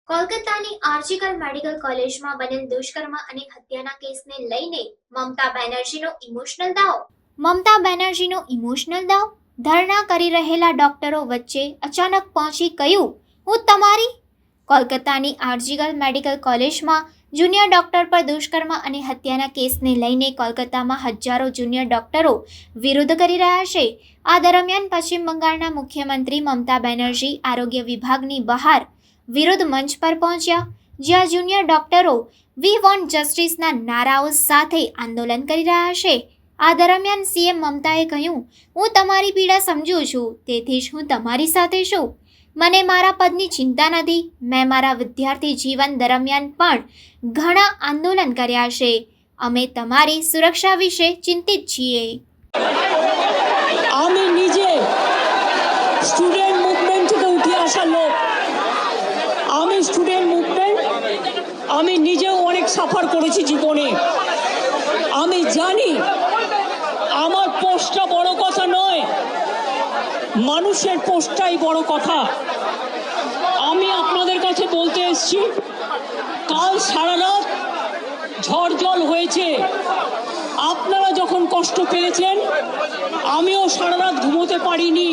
કોલકાતાની RG Kar medical કોલેજમાં બનેલ દુષ્કર્મ અને હત્યાના કેસને લઈને મમતા બેનર્જીનો ઇમોશનલ દાવ ધરણા કરી રહેલા ડોક્ટરો વચ્ચે અચાનક પહોંચી કહ્યું, હું તમારી. કોલકાતાની આરજીકર મેડિકલ કોલેજમાં જુનિયર ડોક્ટર પર દુષ્કર્મ અને હત્યાના કેસને લઈને કોલકાતામાં હજારો જુનિયર ડોક્ટરો વિરોધ કરી રહ્યા છે. આ દરમિયાન પશ્ચિમ બંગાળના મુખ્યમંત્રી મમતા બેનર્જી આરોગ્ય વિભાગની બહાર વિરોધ મંચ પર પહોંચ્યા, જ્યાં જુનિયર ડોક્ટરો વી વોન્ટ જસ્ટિસના નારાઓ સાથે આંદોલન કરી રહ્યા છે. આ દરમિયાન સીએમ મમતાએ કહ્યું, હું તમારી પીડા સમજું છું, તેથી જ હું તમારી સાથે છું. મને મારા પદની ચિંતા નથી. મેં મારા વિદ્યાર્થી જીવન દરમિયાન પણ ઘણા આંદોલન કર્યા છે. અમે તમારી સુરક્ષા વિશે ચિંતિત છીએ. আমি নিজে স্টুডেন্ট মুভমেন্ট থেকে উঠে আসা লোক। আমি স্টুডেন্ট মুভমেন্ট আমি নিজেও অনেক সাফার করেছি জীবনে। আমি জানি আমার পোস্টটা বড় কথা নয়, মানুষের পোস্টটাই বড় কথা। আমি আপনাদের কাছে বলতে এসেছি, কাল সারা রাত ঝড় জল হয়েছে। আপনারা যখন কষ্ট পেয়েছেন, আমিও সারা রাত ঘুমোতে পারিনি।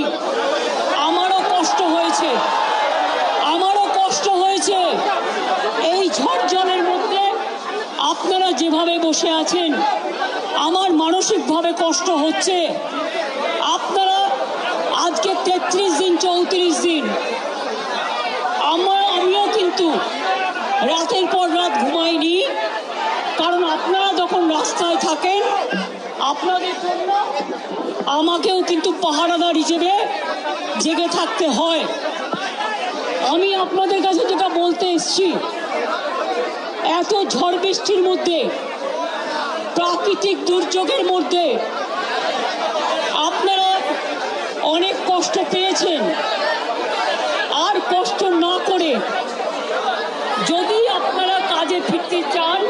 আমারও কষ্ট হয়েছে, এই ঝড় জলের মধ্যে আপনারা যেভাবে বসে আছেন, আমার মানসিকভাবে কষ্ট হচ্ছে। আপনারা আজকে 33 দিন 34 দিন, আমিও কিন্তু রাতের পর রাত ঘুমাইনি, কারণ আপনারা যখন রাস্তায় থাকেন, আপনাদের জন্য আমাকেও কিন্তু পাহারাদার হিসেবে জেগে থাকতে হয়। আমি আপনাদের কাছে যেটা বলতে এসেছি, এত ঝড় বৃষ্টির মধ্যে, প্রাকৃতিক দুর্যোগের মধ্যে আপনারা অনেক কষ্ট পেয়েছেন। আর কষ্ট না করে যদি আপনারা কাজে ফিরতে চান,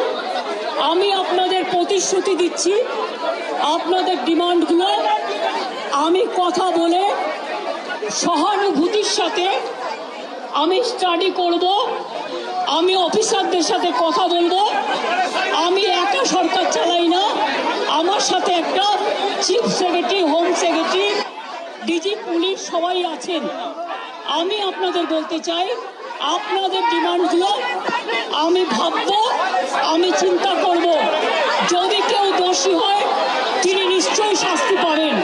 আমি আপনাদের প্রতিশ্রুতি দিচ্ছি, আপনাদের ডিমান্ডগুলো আমি কথা বলে সহানুভূতির সাথে আমি স্টাডি করব। আমি অফিসারদের সাথে কথা বলবো। আমি একা সরকার চালাই না, আমার সাথে একটা chief secretary, home secretary, DG police সবাই আছেন। আমি আপনাদের বলতে চাই, আপনাদের ডিমান্ডগুলো আমি ভাববো, আমি চিন্তা করব। যদি কেউ দোষী হয়, তিনি নিশ্চয়ই শাস্তি পাবেন।